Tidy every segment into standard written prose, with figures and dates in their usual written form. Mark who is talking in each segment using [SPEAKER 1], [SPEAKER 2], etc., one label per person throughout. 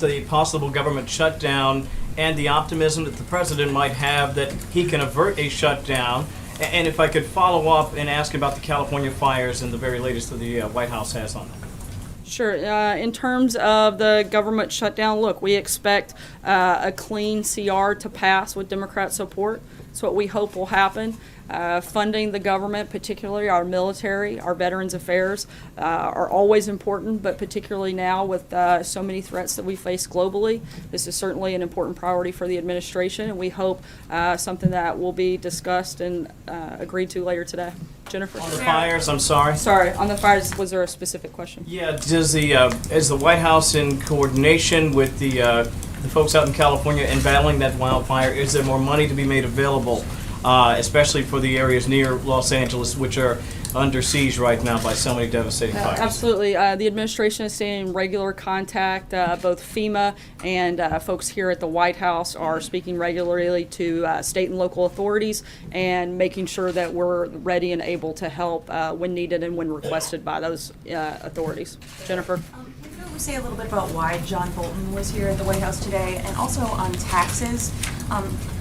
[SPEAKER 1] about the possible government shutdown and the optimism that the president might have that he can avert a shutdown. And if I could follow up and ask about the California fires and the very latest that the White House has on that.
[SPEAKER 2] Sure. In terms of the government shutdown, look, we expect a clean CR to pass with Democrat support. That's what we hope will happen. Funding the government, particularly our military, our Veterans Affairs, are always important, but particularly now with so many threats that we face globally, this is certainly an important priority for the administration, and we hope something that will be discussed and agreed to later today. Jennifer?
[SPEAKER 1] On the fires, I'm sorry.
[SPEAKER 2] Sorry, on the fires, was there a specific question?
[SPEAKER 1] Yeah, does is the White House in coordination with the folks out in California in battling that wildfire, is there more money to be made available, especially for the areas near Los Angeles, which are under siege right now by so many devastating fires?
[SPEAKER 2] Absolutely. The administration is staying in regular contact. Both FEMA and folks here at the White House are speaking regularly to state and local authorities and making sure that we're ready and able to help when needed and when requested by those authorities. Jennifer?
[SPEAKER 3] Can we say a little bit about why John Bolton was here at the White House today, and also on taxes?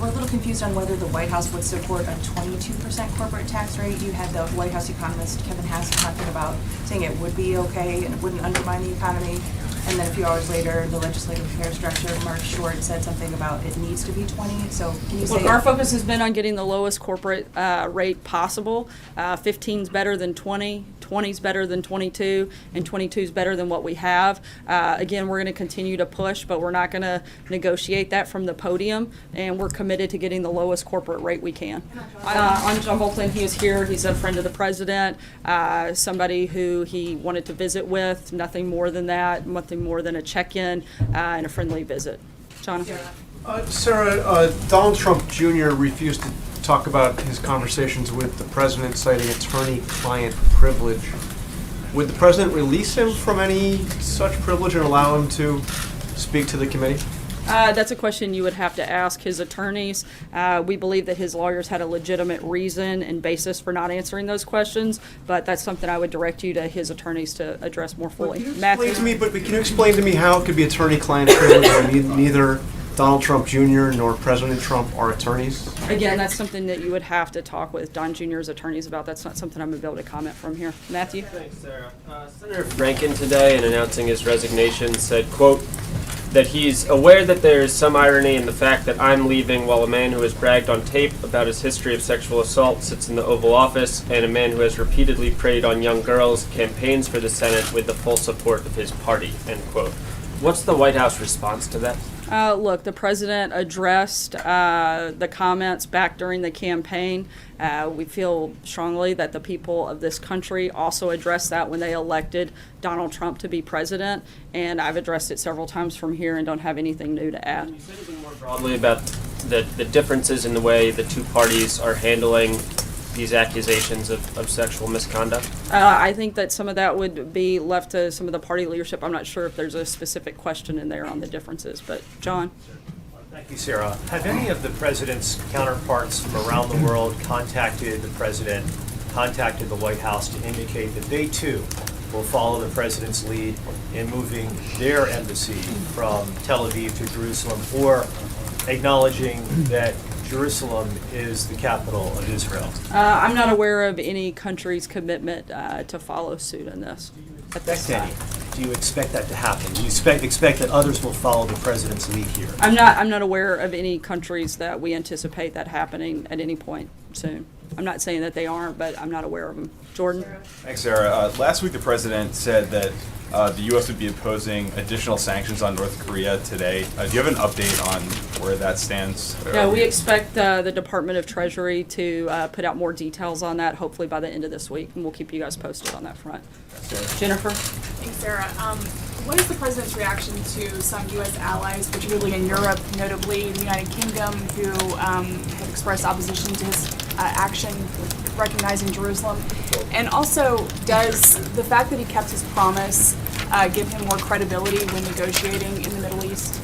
[SPEAKER 3] We're a little confused on whether the White House would support a 22% corporate tax rate. You had the White House economist Kevin Hassett talking about saying it would be okay and it wouldn't undermine the economy. And then a few hours later, the legislative affairs director, Mark Short, said something about it needs to be 20. So can you say...
[SPEAKER 2] Look, our focus has been on getting the lowest corporate rate possible. 15 is better than 20, 20 is better than 22, and 22 is better than what we have. Again, we're going to continue to push, but we're not going to negotiate that from the podium, and we're committed to getting the lowest corporate rate we can. On John Bolton, he is here. He's a friend of the president, somebody who he wanted to visit with, nothing more than that, nothing more than a check-in and a friendly visit. Jonathan?
[SPEAKER 4] Sarah, Donald Trump Jr. refused to talk about his conversations with the president, citing attorney-client privilege. Would the president release him from any such privilege and allow him to speak to the committee?
[SPEAKER 2] That's a question you would have to ask his attorneys. We believe that his lawyers had a legitimate reason and basis for not answering those questions, but that's something I would direct you to his attorneys to address more fully.
[SPEAKER 4] Can you explain to me how it could be attorney-client privilege when neither Donald Trump Jr. nor President Trump are attorneys?
[SPEAKER 2] Again, that's something that you would have to talk with Don Jr.'s attorneys about. That's not something I'm going to be able to comment from here. Matthew?
[SPEAKER 5] Thanks, Sarah. Senator Franken today, in announcing his resignation, said, quote, that he's aware that there is some irony in the fact that I'm leaving while a man who has bragged on tape about his history of sexual assault sits in the Oval Office, and a man who has repeatedly preyed on young girls campaigns for the Senate with the full support of his party, end quote. What's the White House response to that?
[SPEAKER 2] Look, the president addressed the comments back during the campaign. We feel strongly that the people of this country also addressed that when they elected Donald Trump to be president, and I've addressed it several times from here and don't have anything new to add.
[SPEAKER 5] Can you say anything more broadly about the differences in the way the two parties are handling these accusations of sexual misconduct?
[SPEAKER 2] I think that some of that would be left to some of the party leadership. I'm not sure if there's a specific question in there on the differences, but John?
[SPEAKER 6] Thank you, Sarah. Have any of the president's counterparts from around the world contacted the president, contacted the White House to indicate that they too will follow the president's lead in moving their embassy from Tel Aviv to Jerusalem, or acknowledging that Jerusalem is the capital of Israel?
[SPEAKER 2] I'm not aware of any country's commitment to follow suit in this.
[SPEAKER 6] Do you expect that to happen? Do you expect that others will follow the president's lead here?
[SPEAKER 2] I'm not aware of any countries that we anticipate that happening at any point soon. I'm not saying that they aren't, but I'm not aware of them. Jordan?
[SPEAKER 7] Thanks, Sarah. Last week the president said that the U.S. would be imposing additional sanctions on North Korea today. Do you have an update on where that stands?
[SPEAKER 2] Yeah, we expect the Department of Treasury to put out more details on that, hopefully by the end of this week, and we'll keep you guys posted on that front. Jennifer?
[SPEAKER 8] Thanks, Sarah. What is the president's reaction to some U.S. allies, particularly in Europe, notably the United Kingdom, who have expressed opposition to his action recognizing Jerusalem? And also, does the fact that he kept his promise give him more credibility when negotiating in the Middle East?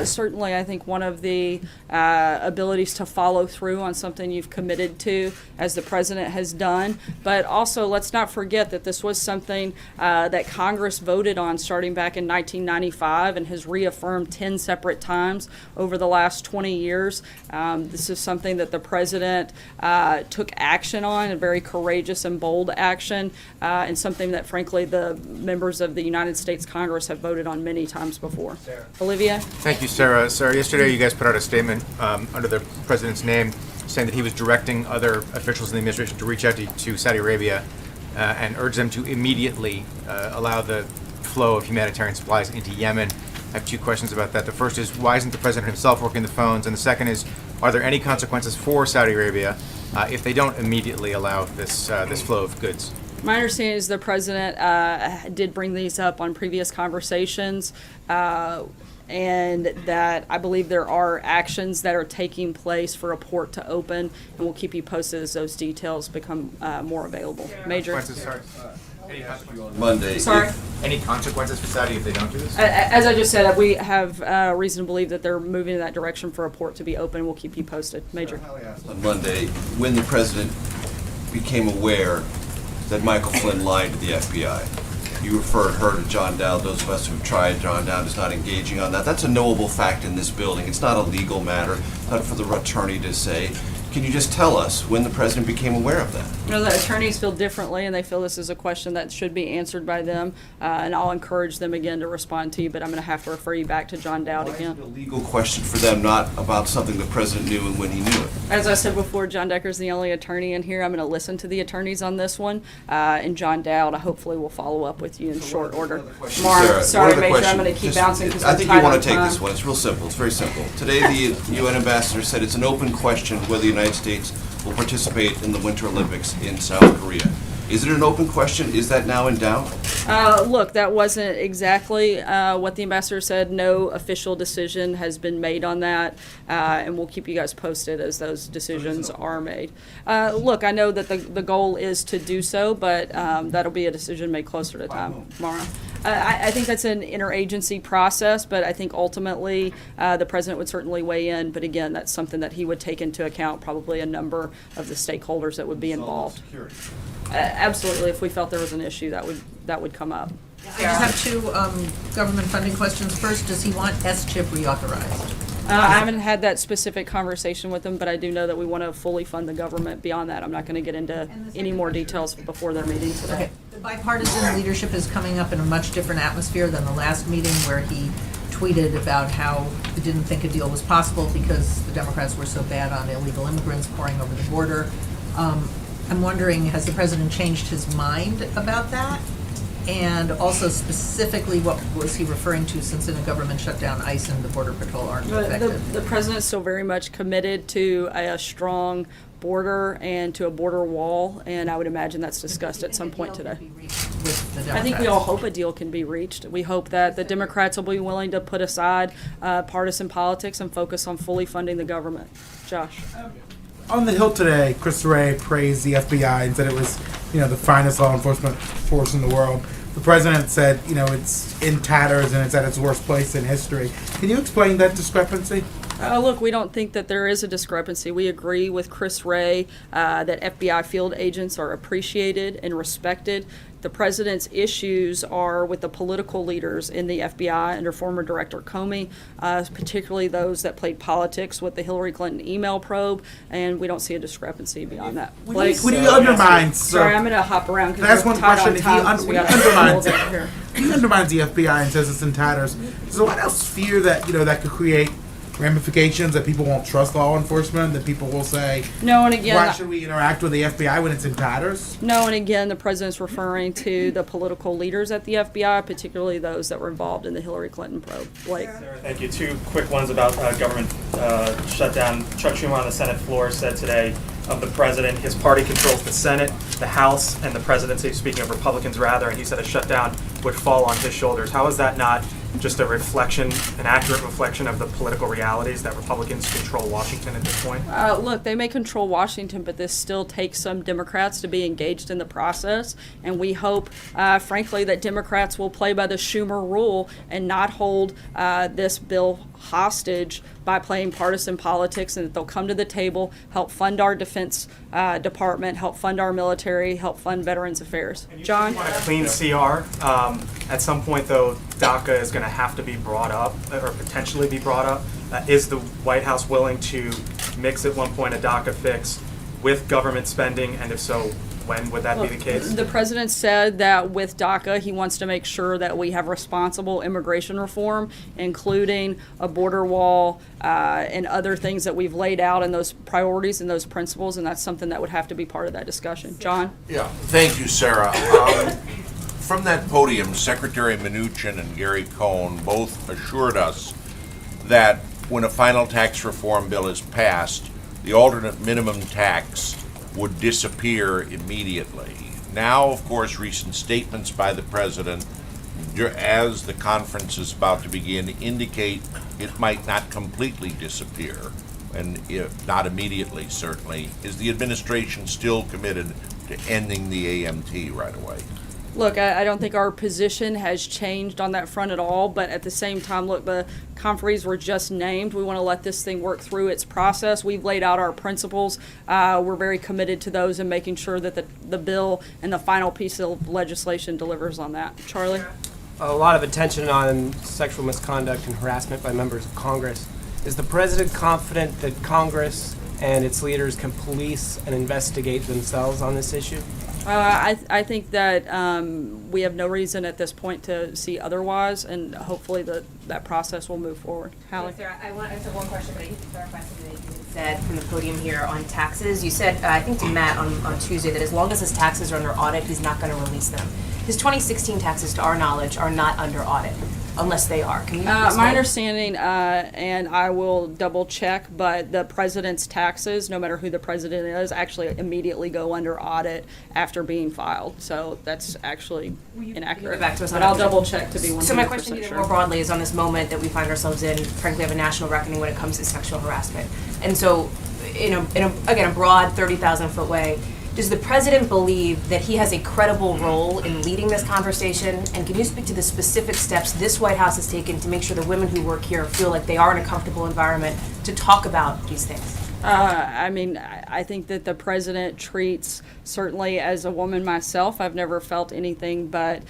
[SPEAKER 2] Certainly, I think one of the abilities to follow through on something you've committed to, as the president has done. But also, let's not forget that this was something that Congress voted on starting back in 1995 and has reaffirmed 10 separate times over the last 20 years. This is something that the president took action on, a very courageous and bold action, and something that, frankly, the members of the United States Congress have voted on many times before. Olivia?
[SPEAKER 9] Thank you, Sarah. Sarah, yesterday you guys put out a statement under the president's name saying that he was directing other officials in the administration to reach out to Saudi Arabia and urge them to immediately allow the flow of humanitarian supplies into Yemen. I have two questions about that. The first is, why isn't the president himself working the phones? And the second is, are there any consequences for Saudi Arabia if they don't immediately allow this flow of goods?
[SPEAKER 2] My understanding is the president did bring these up on previous conversations, and that I believe there are actions that are taking place for a port to open, and we'll keep you posted as those details become more available. Major?
[SPEAKER 10] Monday.
[SPEAKER 2] Sorry?
[SPEAKER 9] Any consequences for Saudi if they don't do this?
[SPEAKER 2] As I just said, we have reason to believe that they're moving in that direction for a port to be open. We'll keep you posted. Major?
[SPEAKER 10] On Monday, when the president became aware that Michael Flynn lied to the FBI, you referred her to John Dowd. Those of us who've tried, John Dowd is not engaging on that. That's a knowable fact in this building. It's not a legal matter, not for the attorney to say. Can you just tell us when the president became aware of that?
[SPEAKER 2] You know, the attorneys feel differently, and they feel this is a question that should be answered by them, and I'll encourage them again to respond to you, but I'm going to have to refer you back to John Dowd
[SPEAKER 10] Why is
[SPEAKER 2] again.
[SPEAKER 10] it a legal question for them, not about something the president knew and when he knew it?
[SPEAKER 2] As I said before, John Decker's the only attorney in here. I'm going to listen to the attorneys on this one, and John Dowd, hopefully, will follow up with you in short order. Mara, sorry, Major, I'm going to keep bouncing because
[SPEAKER 10] I
[SPEAKER 2] we're
[SPEAKER 10] think
[SPEAKER 2] tight
[SPEAKER 10] you want
[SPEAKER 2] on
[SPEAKER 10] to take
[SPEAKER 2] time.
[SPEAKER 10] this one. It's real simple. It's very simple. Today, the UN ambassador said it's an open question whether the United States will participate in the Winter Olympics in South Korea. Is it an open question? Is that now in doubt?
[SPEAKER 2] Look, that wasn't exactly what the ambassador said. No official decision has been made on that, and we'll keep you guys posted as those decisions are made. Look, I know that the goal is to do so, but that'll be a decision made closer to time tomorrow. I think that's an interagency process, but I think ultimately the president would certainly weigh in. But again, that's something that he would take into account, probably a number of the stakeholders that would be involved. Absolutely, if we felt there was an issue, that would come up.
[SPEAKER 11] I just have two government funding questions. First, does he want S-chip reauthorized?
[SPEAKER 2] I haven't had that specific conversation with him, but I do know that we want to fully fund the government. Beyond that, I'm not going to get into any more details before their meeting today.
[SPEAKER 11] Okay. The bipartisan leadership is coming up in a much different atmosphere than the last meeting where he tweeted about how he didn't think a deal was possible because the Democrats were so bad on illegal immigrants pouring over the border. I'm wondering, has the president changed his mind about that? And also specifically, what was he referring to, since in a government shutdown, ICE and the Border Patrol aren't effective?
[SPEAKER 2] The president is still very much committed to a strong border and to a border wall, and I would imagine that's discussed at some point today. I think we all hope a deal can be reached. We hope that the Democrats will be willing to put aside partisan politics and focus on fully funding the government. Josh.
[SPEAKER 12] On the Hill today, Chris Wray praised the FBI and said it was, the finest law enforcement force in the world. The president said, it's in tatters and it's at its worst place in history. Can you explain that discrepancy?
[SPEAKER 2] Look, we don't think that there is a discrepancy. We agree with Chris Wray that FBI field agents are appreciated and respected. The president's issues are with the political leaders in the FBI under former Director Comey, particularly those that played politics with the Hillary Clinton email probe, and we don't see a discrepancy beyond that.
[SPEAKER 12] When he undermines...
[SPEAKER 2] Sorry, I'm going to hop around
[SPEAKER 12] because
[SPEAKER 2] we're tight on time.
[SPEAKER 12] He undermines the FBI and says it's in tatters. Does the White House fear that, that could create ramifications, that people won't trust law enforcement, that people will say,
[SPEAKER 2] no, and again,
[SPEAKER 12] why should we interact with the FBI when it's in tatters?
[SPEAKER 2] No, and again, the president's referring to the political leaders at the FBI, particularly those that were involved in the Hillary Clinton probe. Blake.
[SPEAKER 13] Thank you. Two quick ones about government shutdown. Chuck Schumer on the Senate floor said today of the president, his party controls the Senate, the House, and the presidency, speaking of Republicans rather, and he said a shutdown would fall on his shoulders. How is that not just a reflection, an accurate reflection of the political realities that Republicans control Washington at this point?
[SPEAKER 2] Look, they may control Washington, but this still takes some Democrats to be engaged in the process. And we hope, frankly, that Democrats will play by the Schumer rule and not hold this bill hostage by playing partisan politics, and that they'll come to the table, help fund our defense department, help fund our military, help fund Veterans Affairs. John?
[SPEAKER 13] Want a clean CR. At some point, though, DACA is going to have to be brought up, or potentially be brought up. Is the White House willing to mix at one point a DACA fix with government spending, and if so, when would that be the case?
[SPEAKER 2] The president said that with DACA, he wants to make sure that we have responsible immigration reform, including a border wall and other things that we've laid out in those priorities and those principles, and that's something that would have to be part of that discussion. John?
[SPEAKER 14] Yeah, thank you, Sarah. From that podium, Secretary Mnuchin and Gary Cohn both assured us that when a final tax reform bill is passed, the alternate minimum tax would disappear immediately. Now, of course, recent statements by the president, as the conference is about to begin, indicate it might not completely disappear, and if not immediately, certainly. Is the administration still committed to ending the AMT right away?
[SPEAKER 2] Look, I don't think our position has changed on that front at all, but at the same time, look, the conferees were just named. We want to let this thing work through its process. We've laid out our principles. We're very committed to those and making sure that the bill and the final piece of legislation delivers on that. Charlie?
[SPEAKER 15] A lot of attention on sexual misconduct and harassment by members of Congress. Is the president confident that Congress and its leaders can police and investigate themselves on this issue?
[SPEAKER 2] I think that we have no reason at this point to see otherwise, and hopefully that process will move forward. Hallie?
[SPEAKER 16] Yes, Sarah, I have one question, but I need to clarify something that you had said from the podium here on taxes. You said, I think to Matt on Tuesday, that as long as his taxes are under audit, he's not going to release them. His 2016 taxes, to our knowledge, are not under audit, unless they are. Can you
[SPEAKER 2] my understanding, and I will double check, but the president's taxes, no matter who the president is, actually immediately go under audit after being filed. So that's actually inaccurate.
[SPEAKER 16] Back to us on
[SPEAKER 2] but I'll
[SPEAKER 16] that.
[SPEAKER 2] double check to be 100%
[SPEAKER 16] So my question to you
[SPEAKER 2] sure.
[SPEAKER 16] more broadly is on this moment that we find ourselves in. Frankly, we have a national reckoning when it comes to sexual harassment. And so, in a broad 30,000-foot way, does the president believe that he has a credible role in leading this conversation? And can you speak to the specific steps this White House has taken to make sure the women who work here feel like they are in a comfortable environment to talk about these things?
[SPEAKER 2] I think that the president treats, certainly as a woman myself, I've never felt anything but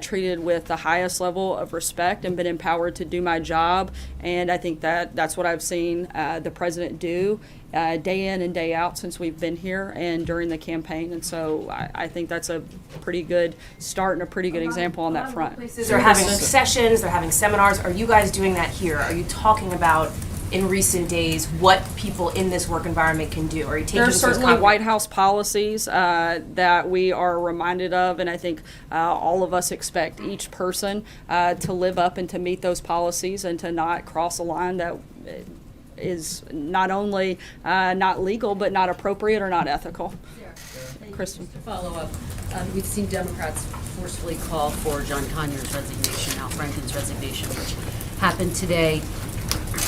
[SPEAKER 2] treated with the highest level of respect and been empowered to do my job. And I think that that's what I've seen the president do day in and day out since we've been here and during the campaign. And so I think that's a pretty good start and a pretty good example on that front.
[SPEAKER 16] Places are having sessions, they're having seminars. Are you guys doing that here? Are you talking about, in recent days, what people in this work environment can do? Are you taking
[SPEAKER 2] There are certainly White House policies that we are reminded of, and I think all of us expect each person to live up and to meet those policies and to not cross a line that is not only not legal, but not appropriate or not ethical. Kristen.
[SPEAKER 17] To follow up, we've seen Democrats forcefully call for John Conyers' resignation, Al Franken's resignation, which happened today.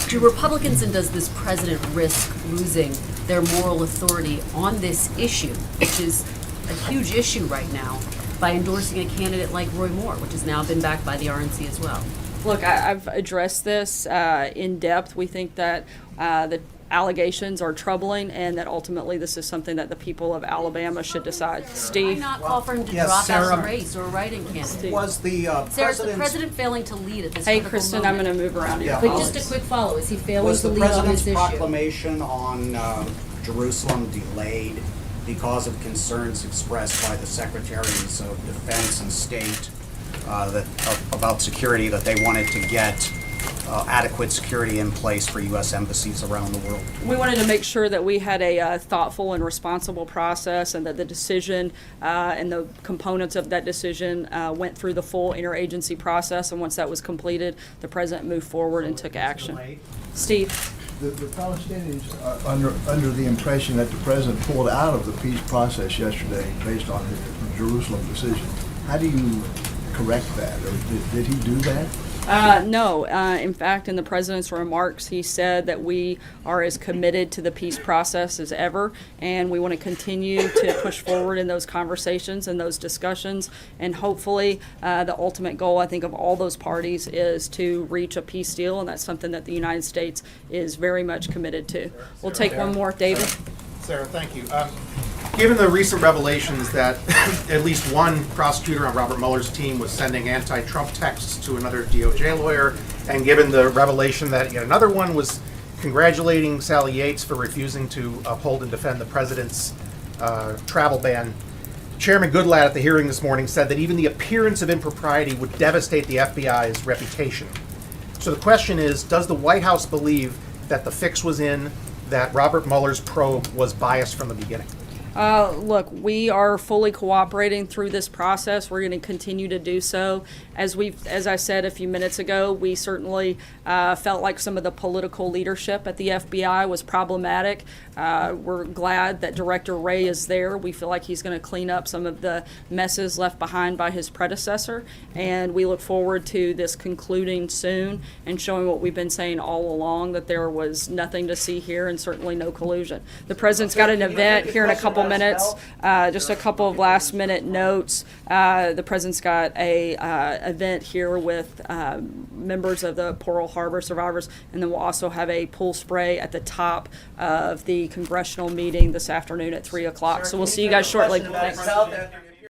[SPEAKER 17] Do Republicans and does this president risk losing their moral authority on this issue, which is a huge issue right now, by endorsing a candidate like Roy Moore, which has now been backed by the RNC as well?
[SPEAKER 2] Look, I've addressed this in depth. We think that the allegations are troubling and that ultimately this is something that the people of Alabama should decide. Steve?
[SPEAKER 17] Why not call for him to
[SPEAKER 18] Yes,
[SPEAKER 17] drop out of
[SPEAKER 18] Sarah.
[SPEAKER 17] the race or a writing candidate?
[SPEAKER 18] Was the
[SPEAKER 17] Sarah, is the
[SPEAKER 18] president's...
[SPEAKER 17] president failing to lead at this
[SPEAKER 2] Hey,
[SPEAKER 17] critical
[SPEAKER 2] Kristen,
[SPEAKER 17] moment?
[SPEAKER 2] I'm going to move around here.
[SPEAKER 18] Yeah.
[SPEAKER 17] But just a quick follow, is he failing
[SPEAKER 18] Was
[SPEAKER 17] to
[SPEAKER 18] the
[SPEAKER 17] lead on
[SPEAKER 18] president's
[SPEAKER 17] this issue?
[SPEAKER 18] proclamation on Jerusalem delayed because of concerns expressed by the Secretaries of Defense and State about security, that they wanted to get adequate security in place for U.S. embassies around the world?
[SPEAKER 2] We wanted to make sure that we had a thoughtful and responsible process, and that the decision and the components of that decision went through the full interagency process. And once that was completed, the president moved forward and took action. Steve?
[SPEAKER 19] The Palestinians are under the impression that the president pulled out of the peace process yesterday based on his Jerusalem decision. How do you correct that, or did he do that?
[SPEAKER 2] No. In fact, in the president's remarks, he said that we are as committed to the peace process as ever, and we want to continue to push forward in those conversations and those discussions. And hopefully, the ultimate goal, I think, of all those parties is to reach a peace deal, and that's something that the United States is very much committed to. We'll take one more, David.
[SPEAKER 20] Sarah, thank you. Given the recent revelations that at least one prosecutor on Robert Mueller's team was sending anti-Trump texts to another DOJ lawyer, and given the revelation that yet another one was congratulating Sally Yates for refusing to uphold and defend the president's travel ban, Chairman Goodlatte at the hearing this morning said that even the appearance of impropriety would devastate the FBI's reputation. So the question is, does the White House believe that the fix was in, that Robert Mueller's probe was biased from the beginning?
[SPEAKER 2] Look, we are fully cooperating through this process. We're going to continue to do so. As I said a few minutes ago, we certainly felt like some of the political leadership at the FBI was problematic. We're glad that Director Wray is there. We feel like he's going to clean up some of the messes left behind by his predecessor, and we look forward to this concluding soon and showing what we've been saying all along, that there was nothing to see here and certainly no collusion. The president's got an event here in a couple minutes. Just a couple of last minute notes. The president's got a event here with members of the Pearl Harbor survivors, and then we'll also have a pool spray at the top of the Congressional meeting this afternoon at 3 o'clock. So we'll see you guys shortly. Thanks.